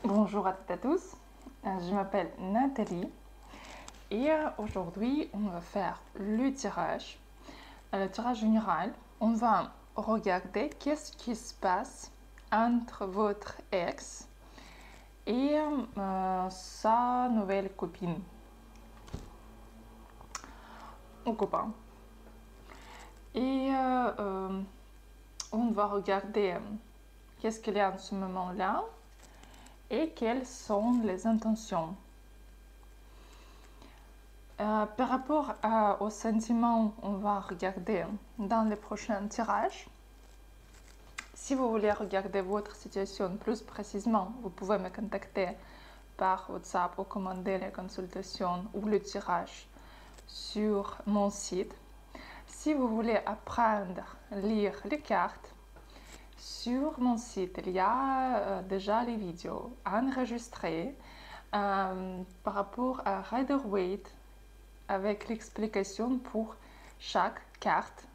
Bonjour à toutes et à tous, je m'appelle Nathalie et aujourd'hui on va faire le tirage général. On va regarder qu'est-ce qui se passe entre votre ex et sa nouvelle copine ou copain. Et on va regarder qu'est-ce qu'il y a en ce moment-là et quelles sont les intentions. Par rapport aux sentiments, on va regarder dans les prochains tirages. Si vous voulez regarder votre situation plus précisément, vous pouvez me contacter par WhatsApp ou commander les consultations ou le tirage sur mon site. Si vous voulez apprendre à lire les cartes, sur mon site, il y a déjà les vidéos enregistrées par rapport à Rider-Waite avec l'explication pour chaque carte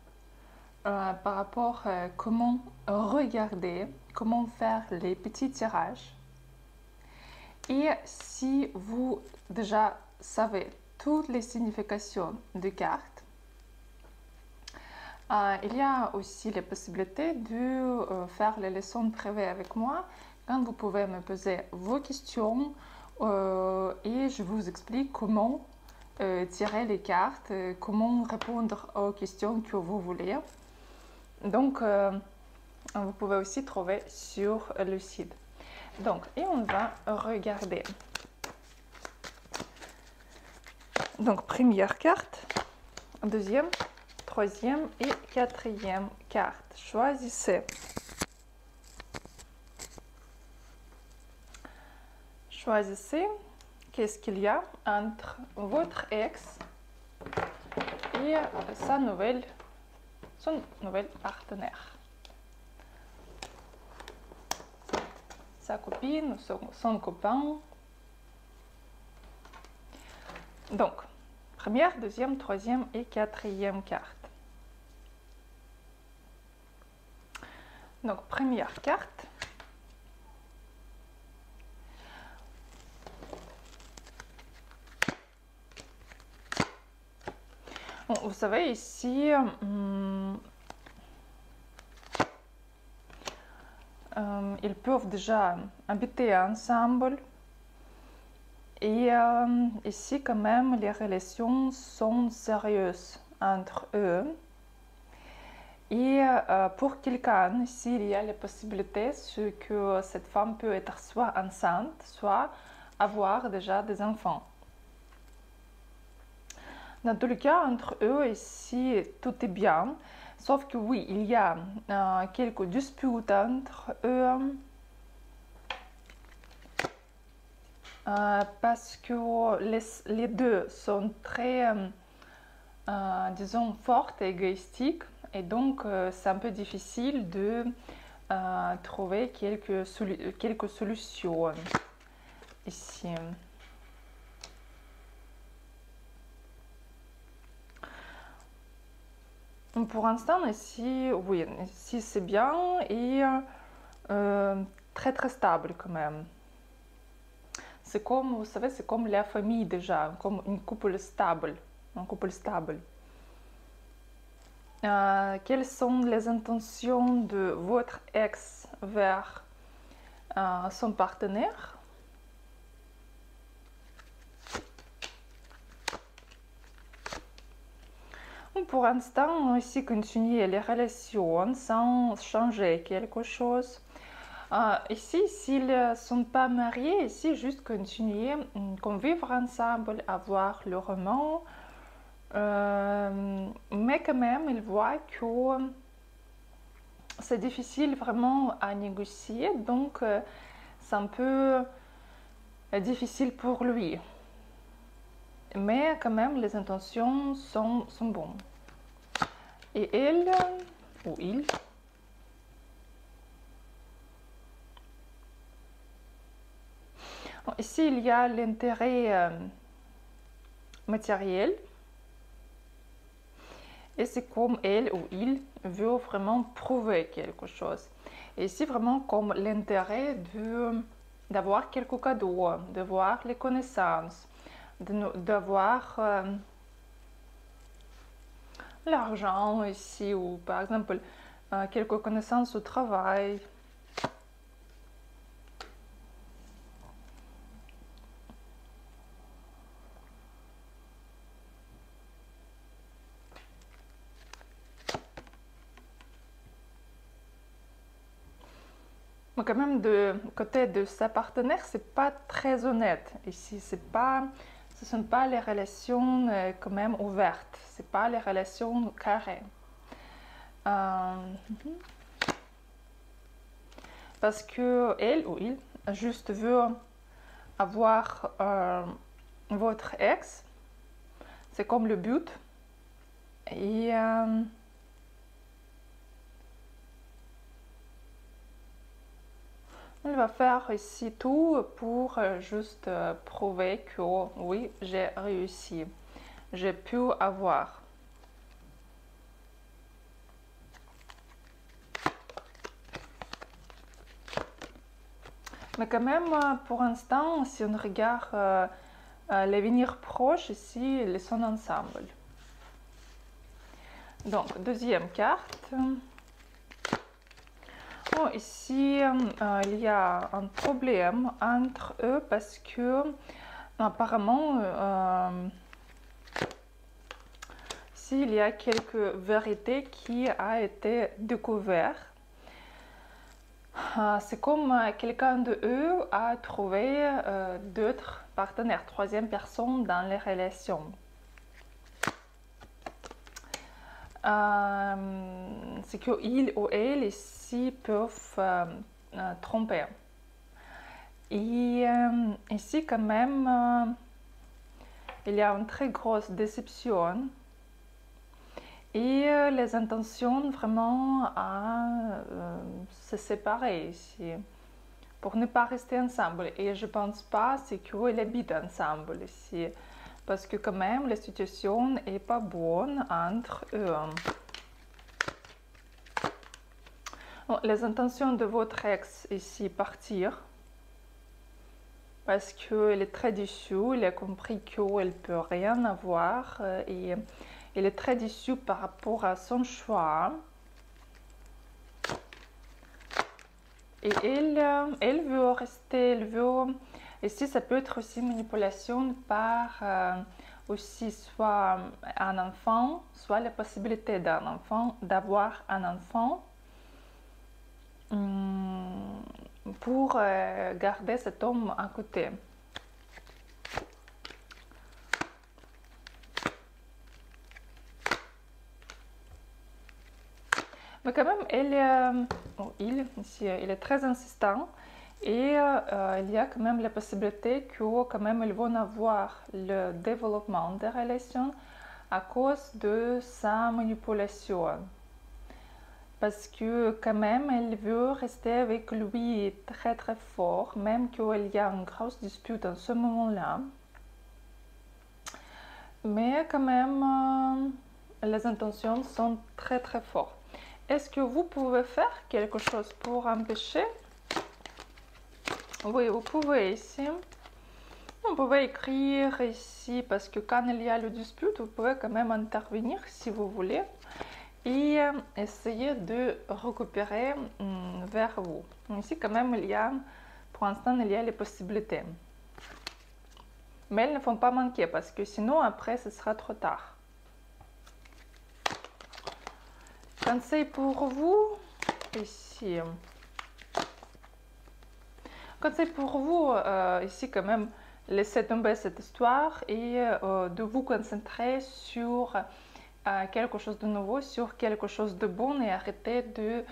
par rapport à comment regarder, comment faire les petits tirages. Et si vous déjà savez toutes les significations des cartes, il y a aussi la possibilité de faire les leçons privées avec moi quand vous pouvez me poser vos questions et je vous explique comment tirer les cartes, comment répondre aux questions que vous voulez. Donc, vous pouvez aussi trouver sur le site. Donc, et on va regarder. Donc, première carte, deuxième, troisième et quatrième carte. Choisissez. Choisissez qu'est-ce qu'il y a entre votre ex et son nouvel partenaire. Sa copine, son copain. Donc, première, deuxième, troisième et quatrième carte. Donc, première carte. Bon, vous savez, ici, ils peuvent déjà habiter ensemble. Et ici, quand même, les relations sont sérieuses entre eux. Et pour quelqu'un, s'il y a la possibilité que cette femme peut être soit enceinte, soit avoir déjà des enfants. Dans tous les cas, entre eux, ici, tout est bien. Sauf que oui, il y a quelques disputes entre eux. Parce que les deux sont très, disons, fortes et égoïstiques. Et donc, c'est un peu difficile de trouver quelques solutions ici. Pour l'instant, ici, oui, ici c'est bien et très très stable quand même. C'est comme, vous savez, c'est comme la famille déjà, comme un couple stable. Quelles sont les intentions de votre ex vers son partenaire? Pour l'instant, ici, continuer les relations sans changer quelque chose. Ici, s'ils ne sont pas mariés, ici, juste continuer, convivre ensemble, avoir le roman. Mais quand même, il voit que c'est difficile vraiment à négocier, donc c'est un peu difficile pour lui. Mais quand même, les intentions sont bonnes. Et elle, ou il, ici, il y a l'intérêt matériel. Et c'est comme elle ou il veut vraiment prouver quelque chose. Et ici, vraiment comme l'intérêt de d'avoir quelques cadeaux, d'avoir les connaissances, d'avoir l'argent ici, ou par exemple quelques connaissances au travail. Mais quand même, de côté de sa partenaire, c'est pas très honnête ici. Ce ne sont pas les relations quand même ouvertes. C'est pas les relations carrées. Parce que elle ou il juste veut avoir votre ex. C'est comme le but. Et il va faire ici tout pour juste prouver que oui, j'ai réussi. J'ai pu avoir. Mais quand même, pour l'instant, si on regarde l'avenir proche, ici, ils sont ensemble. Donc, deuxième carte. Bon, ici, il y a un problème entre eux parce que apparemment, s'il y a quelques vérités qui a été découvertes, c'est comme quelqu'un de eux a trouvé d'autres partenaires, troisième personne dans les relations. C'est qu'il ou elle ici peuvent tromper. Et ici quand même, il y a une très grosse déception. Et les intentions vraiment à se séparer ici, pour ne pas rester ensemble. Et je pense pas c'est qu'ils habitent ensemble ici, parce que quand même la situation n'est pas bonne entre eux. Bon, les intentions de votre ex ici partir, parce qu'il est très déçu, il a compris qu'il ne peut rien avoir et il est très déçu par rapport à son choix. Et elle veut rester, elle veut... Ici, ça peut être aussi manipulation par aussi soit un enfant, soit la possibilité d'un enfant, d'avoir un enfant pour garder cet homme à côté. Mais quand même, il est très insistant et il y a quand même la possibilité que quand même ils vont avoir le développement des relations à cause de sa manipulation. Parce que quand même, elle veut rester avec lui très très fort, même qu'il y a une grosse dispute en ce moment-là. Mais quand même, les intentions sont très très fortes. Est-ce que vous pouvez faire quelque chose pour empêcher? Oui, vous pouvez ici. Vous pouvez écrire ici parce que quand il y a le dispute, vous pouvez quand même intervenir si vous voulez et essayer de récupérer vers vous. Ici quand même, pour l'instant, il y a les possibilités. Mais elles ne vont pas manquer parce que sinon après, ce sera trop tard. Conseil pour vous, ici. Conseil pour vous, ici quand même, laissez tomber cette histoire et de vous concentrer sur quelque chose de nouveau, sur quelque chose de bon et arrêtez de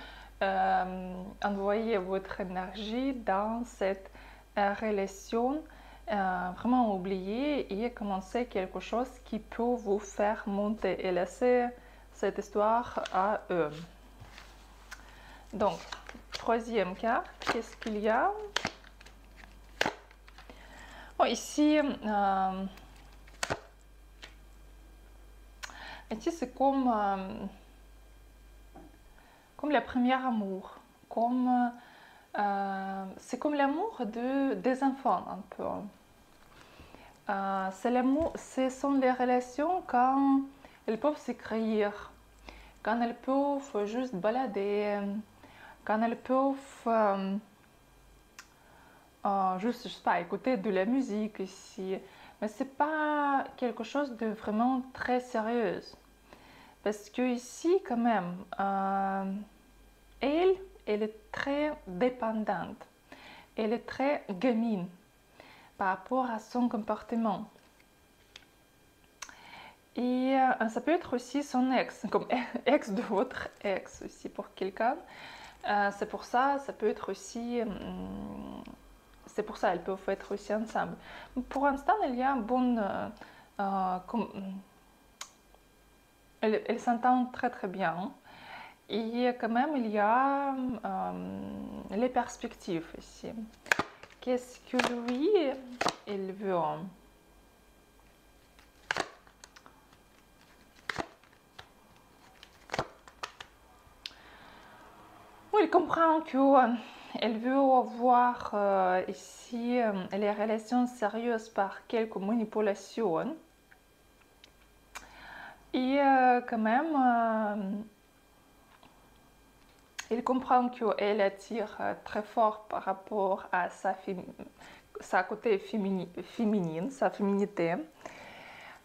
envoyer votre énergie dans cette relation. Vraiment oublier et commencer quelque chose qui peut vous faire monter et laisser cette histoire à eux. Donc, troisième carte, qu'est-ce qu'il y a? Bon, ici, c'est comme le premier amour, comme C'est comme l'amour des enfants un peu. C'est l'amour, ce sont les relations quand elles peuvent s'écrire, quand elles peuvent juste balader, quand elles peuvent juste, je sais pas, écouter de la musique ici. Mais c'est pas quelque chose de vraiment très sérieux. Parce que ici, quand même, elle est très dépendante. Elle est très gamine par rapport à son comportement. Et ça peut être aussi son ex, comme ex de votre ex aussi pour quelqu'un. C'est pour ça, ça peut être aussi... c'est pour ça, elles peuvent être aussi ensemble. Pour l'instant, il y a un bon... elles s'entendent très très bien. Et quand même, il y a les perspectives ici. Qu'est-ce que lui, il veut? Oui, il comprend qu'elle veut avoir ici les relations sérieuses par quelques manipulations. Et quand même, il comprend qu'elle attire très fort par rapport à sa côté féminine, sa féminité.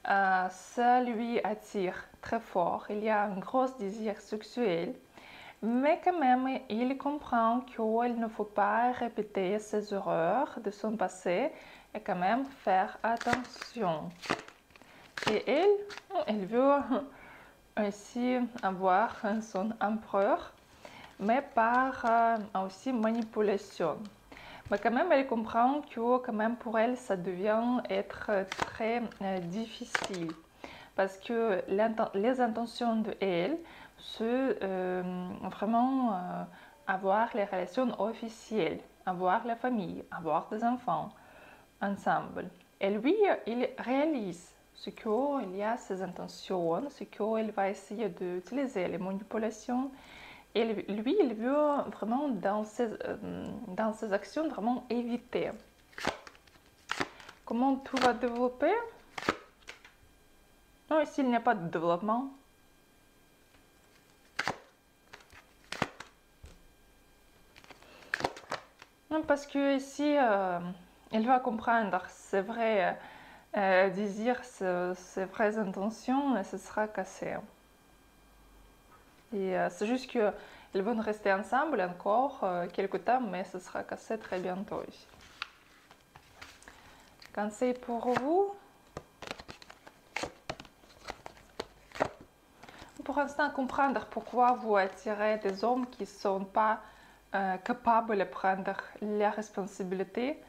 Ça lui attire très fort. Il y a un gros désir sexuel. Mais quand même, il comprend qu'il ne faut pas répéter ses erreurs de son passé et quand même faire attention. Et elle veut aussi avoir son empereur, mais par aussi manipulation. Mais quand même, elle comprend que quand même pour elle, ça devient être très difficile. Parce que les intentions de elle, c'est vraiment avoir les relations officielles, avoir la famille, avoir des enfants ensemble. Et lui, il réalise ce qu'il y a ses intentions, ce qu'il va essayer d'utiliser, les manipulations. Et lui, il veut vraiment dans ses actions vraiment éviter. Comment tout va développer? Non, ici, il n'y a pas de développement. Non, parce que ici, il va comprendre ses vrais désirs, ses vraies intentions, et ce sera cassé. Et c'est juste qu'ils vont rester ensemble encore quelques temps, mais ce sera cassé très bientôt ici. Conseil pour vous. Pour l'instant, comprendre pourquoi vous attirez des hommes qui ne sont pas capables de prendre les responsabilités,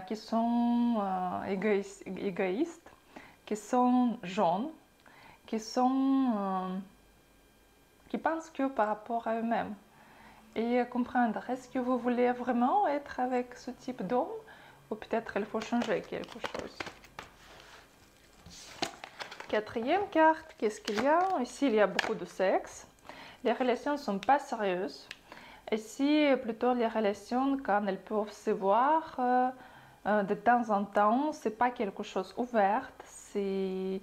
qui sont égoïstes, qui sont jeunes, qui pensent que par rapport à eux-mêmes. Et comprendre, est-ce que vous voulez vraiment être avec ce type d'homme ou peut-être il faut changer quelque chose. Quatrième carte, qu'est-ce qu'il y a? Ici, il y a beaucoup de sexe. Les relations ne sont pas sérieuses. Ici, plutôt les relations, quand elles peuvent se voir de temps en temps, c'est pas quelque chose ouvert. C'est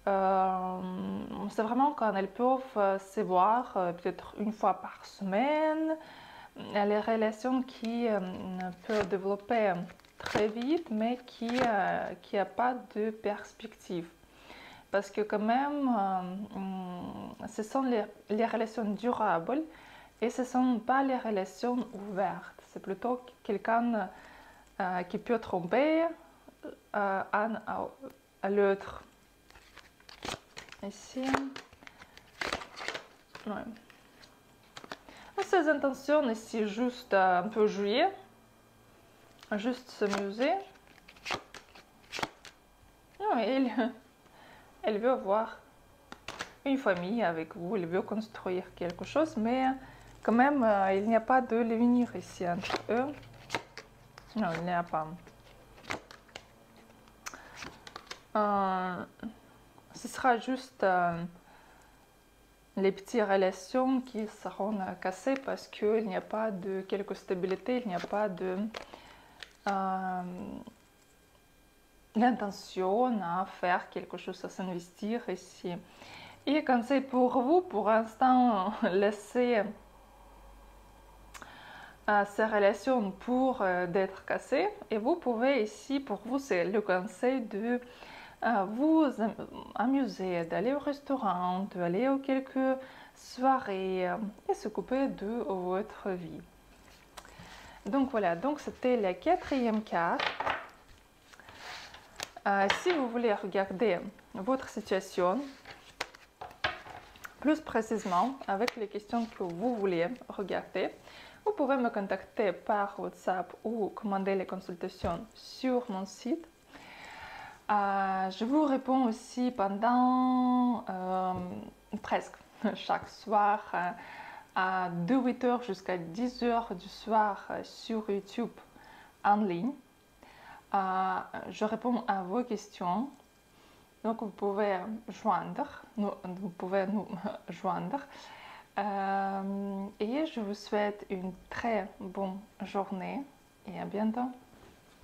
vraiment quand elles peuvent se voir peut-être une fois par semaine. Les relations qui peuvent développer très vite, mais qui n'a pas de perspective. Parce que quand même, ce sont les relations durables et ce ne sont pas les relations ouvertes. C'est plutôt quelqu'un qui peut tromper à l'autre. Ici, ouais. Ses intentions ici, juste un peu jouer, juste s'amuser. Elle veut avoir une famille avec vous, elle veut construire quelque chose, mais quand même, il n'y a pas de l'avenir ici entre eux. Non, il n'y a pas. Ce sera juste les petites relations qui seront cassées parce qu'il n'y a pas de quelque stabilité, il n'y a pas de l'intention à faire quelque chose, à s'investir ici. Et conseil pour vous, pour l'instant, laisser ces relations pour d'être cassées. Et vous pouvez ici, pour vous, c'est le conseil de vous amuser, d'aller au restaurant, d'aller à quelques soirées et s'occuper de votre vie. Donc voilà, donc c'était la quatrième carte. Si vous voulez regarder votre situation plus précisément avec les questions que vous voulez regarder, vous pouvez me contacter par WhatsApp ou commander les consultations sur mon site. Je vous réponds aussi pendant presque chaque soir de 8h jusqu'à 10h du soir sur YouTube en ligne. Je réponds à vos questions. Donc vous pouvez vous pouvez nous joindre. Et je vous souhaite une très bonne journée et à bientôt.